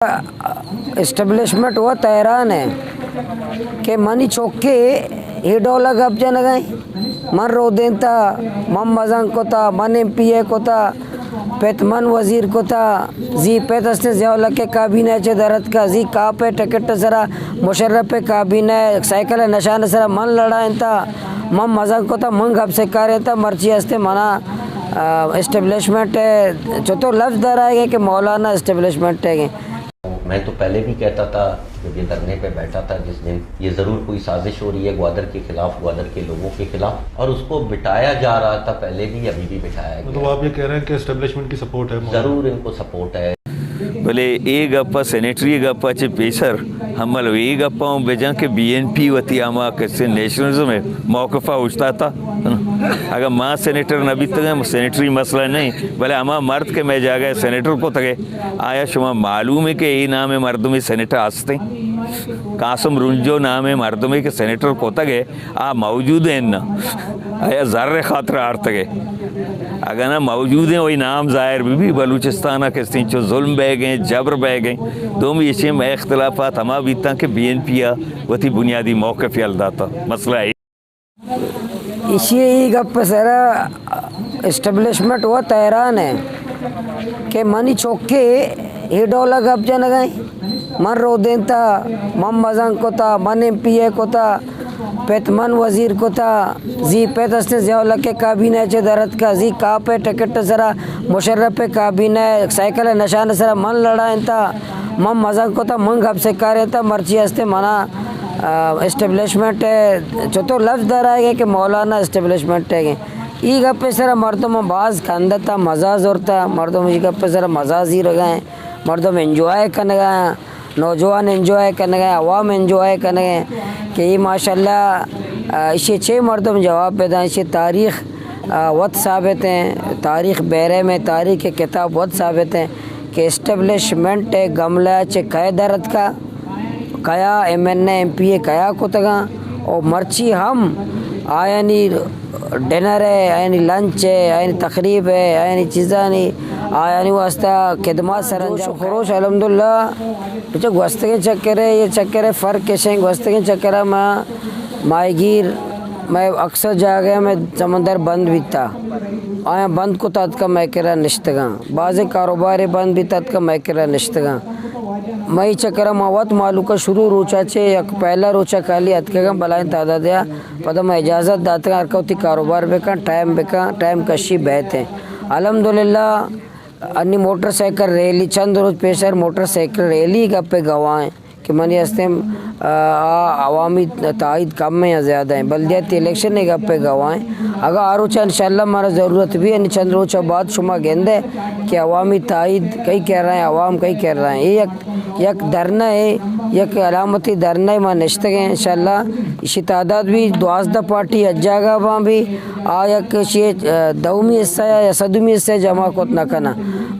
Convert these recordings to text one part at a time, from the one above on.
Establishment हुआ Tehran है कि मनी चौके ये डोला गप जनगाई मन रोदेंता मम मजंग कोता मन एमपीए कोता पेत मन वजीर कोता जी पेत अस्ते ज़ियाउल्लाह के काबीना चे दरद का जी का पे टिकट सरा मुशर्रफ पे काबीना साइकिल नशान सरा मन लड़ाइंता मम मजंग कोता मन गप से कारेंता मर्ची अस्ते मना एस्टेब्लिशमेंट है जो तो लफ्ज़ दर आएगा कि मौलाना एस्टेब्लिशमेंट है। मैं तो पहले भी कहता था जब ये धरने पे बैठा था जिस दिन, ये ज़रूर कोई साजिश हो रही है ग्वादर के खिलाफ, ग्वादर के लोगों के खिलाफ, और उसको बिठाया जा रहा था पहले भी, अभी भी बिठाया गया। तो आप ये कह रहे हैं कि एस्टेब्लिशमेंट की सपोर्ट है? ज़रूर इनको सपोर्ट है। भले ए गप्पा सेनेटरी गप्पाचे पेसर हमल ए गप्पा बेजा के बीएनपी वती आमा के नेशनलिज्म में मौक़िफ़ा उछता था। अगर माँ सेनेटर न भी तक सेनेटरी मसला नहीं, भले अमा मर्द के मैं जागा सेनेटर को तगे आया शुमा मालूम है कि ये नाम है मर्दमी सेनेटर आस्ते कासम रुंजो नाम है मर्दमी के सेनेटर को तगे आ मौजूद हैं न आया ज़र्रे खातर आर तगे अगर ना मौजूद हैं वही नाम ज़ाहिर भी बलूचिस्तान के जो जुल्म बह गए जबर बह गए दो में इसी में इख्तलाफात हमा बीता के BNP वती बुनियादी मौक़िफ़ अलदा था मसला है इसी गप सरा एस्टेब्लिशमेंट हुआ तेहरान है कि मनी चौके ये डोला गप जनगाई मन रोदेंता मम मजंग कोता मन एमपीए कोता पेत मन वजीर कोता जी पेत अस्ते ज़ियाउल्लाह के काबीना चे दरद का जी का पे टिकट सरा मुशर्रफ पे काबीना साइकिल नशान सरा मन लड़ाइंता मम मजंग कोता मन गप से कारेंता मर्ची अस्ते मना एस्टेब्लिशमेंट है जो तो लफ्ज़ दर आएगा कि मौलाना एस्टेब्लिशमेंट है ई गप्पे सरा मर्दों बाज़ खानदता मजाज होता मर्दों ई गप्पे सरा मजाज ही रगाएँ मर्दों एंजॉय करने गए नौजवान एंजॉय करने गए अवाम एंजॉय करने गए कि ये माशाल्लाह इसे छः मर्दों जवाब पैदा इसे तारीख़ वत साबित हैं तारीख़ बैरे में तारीख़ के किताब वत साबित हैं कि एस्टेब्लिशमेंट है गमला चे कय दरद का कया MNA MPA कया को तगा और मर्ची हम आयानी डिनर है आयानी लंच है आयानी तकरीब है आयानी चीज़ा नहीं आयानी वास्ता खिदमत सरंजाम खरोश अल्हम्दुलिल्लाह बच्चा वस्त के चक्कर है ये चक्कर है फ़र्क कैसे वस्त के चक्कर है माहीगीर मैं अक्सर जा गया मैं समंदर बंद भी था आया बंद को तद का मैं करा निश्तगा बाज़ कारोबार बंद भी तद का मैं करा निश्तगा मई चक्कर मावत मालू का शुरू रोचा चे एक पहला रोचा खाली अतकेगा बलाएं तादा दिया पता मैं इजाज़त दाता अरकौती कारोबार बेका टाइम कशी बहत है अल्हम्दुलिल्लाह अन्नी मोटरसाइकिल रैली चंद रोज पेशर मोटरसाइकिल रैली गप्पे गवाएँ कि मनी हस्ते अवामी ताइद कम में या ज़्यादा है बल्दियाती इलेक्शन ने गप्पे गवाएँ अगर आरोचा इंशाल्लाह हमारा ज़रूरत भी है चंद रोचा बाद शुमा गेंदे कि अवामी ताइद कई कह रहे हैं अवाम कई कह रहे हैं ये एक धरना है एक अलामती धरना है मां नश्ते हैं इंशाल्लाह इसी तादाद भी 12 पार्टी अज्जागा वहाँ भी आयक शे दौमी हिस्सा या सदुमी हिस्सा जमा को न करना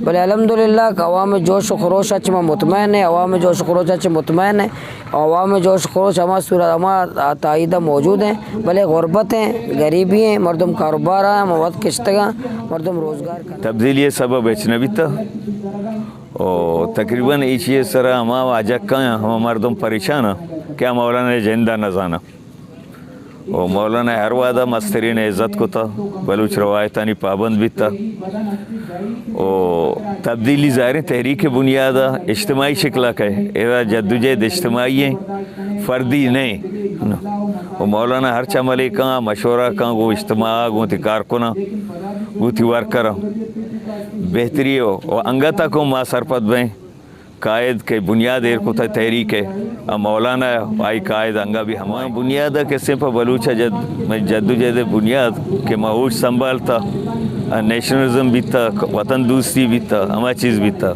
भले अल्हम्दुलिल्लाह अवाम में जोश खरोश अच्छ में मुतमैन है अवाम में जोश खरोश अच्छ मुतमैन है अवाम में जोश खरोश हमारा सूरत हमारा ताइदा मौजूद हैं भले गुरबत हैं गरीबी हैं मर्दम कारोबार है मवत किश्तगा मर्दम रोज़गार का तब्दीली सबब अजनबी था और तकरीबन इसी सरा हमा वाजक का हम मर्दम परेशान क्या मौलाना जिंदा न जाना और मौलाना हर वादा मस्तरीन इज़्ज़त को था बलूच रवायतानी पाबंद भी था और तब्दीली ज़ाहिर तहरीक बुनियाद इज्तिमाई शिकला का है एरा जद्दोजहद इज्तिमाई है फ़र्दी नहीं और मौलाना हर चमले का मशवरा का वो इज्तिमा गोती कारकुना गोती वर्कर बेहतरी हो और अंगता को माँ सरपत में कायद के बुनियाद एर को तहरीक है मौलाना आई कायद अंगा भी हमारे बुनियाद के सिर्फ बलूचा जद्दोजहद बुनियाद के महूज संभालता नेशनलिज्म भी था वतन दूसरी भी था हमारी चीज़ भी था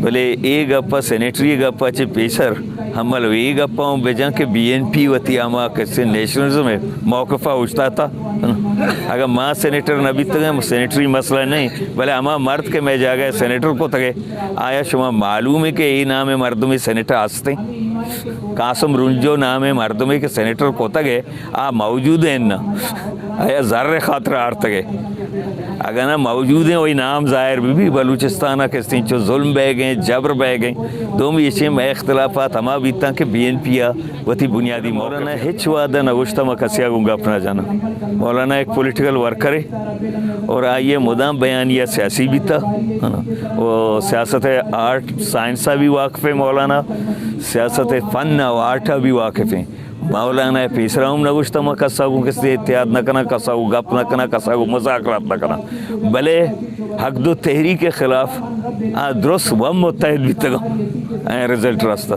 भले ए गप्पा सेनेटरी गप्पा चे पेसर हमल ए गप्पा बेजा के BNP वती आमा के नेशनलिज्म में मौक़िफ़ा उछता था अगर माँ सेनेटर न भी तक सेनेटरी मसला नहीं, भले अमा मर्द के मैं जागा सेनेटर को तगे आया शुमा मालूम है कि ये नाम है मर्दमी सेनेटर आस्ते कासम रुंजो नाम है मर्दमी के सेनेटर को तगे आ मौजूद हैं न आया ज़र्रे खातर आर तगे अगर ना मौजूद हैं वही नाम ज़ाहिर भी बलूचिस्तान के जो जुल्म बह गए گئے جبر بہ گئے دو بھی اچھے میں اختلافات ہما بیتا کہ بی این پی وتی بنیادی مولانا ہچ وعدہ نوشتہ کسیا گونگا اپنا جانا مولانا ایک پولیٹیکل ورکر ہے اور آئیے مدام بیانیہ سیاسی بھی تھا ہے نا وہ سیاست آرٹ سائنسہ بھی واقف ہے مولانا سیاست فن و آرٹا بھی واقف ہیں مولانا پیسرا ہم نگوشتا ما کساگو کس دے اتحاد نہ کنا کساگو گپ نہ کنا کساگو مذاکرات نہ کنا بلے حق دو تحریک کے خلاف درست و متحد بھی تگا رزلٹ راستہ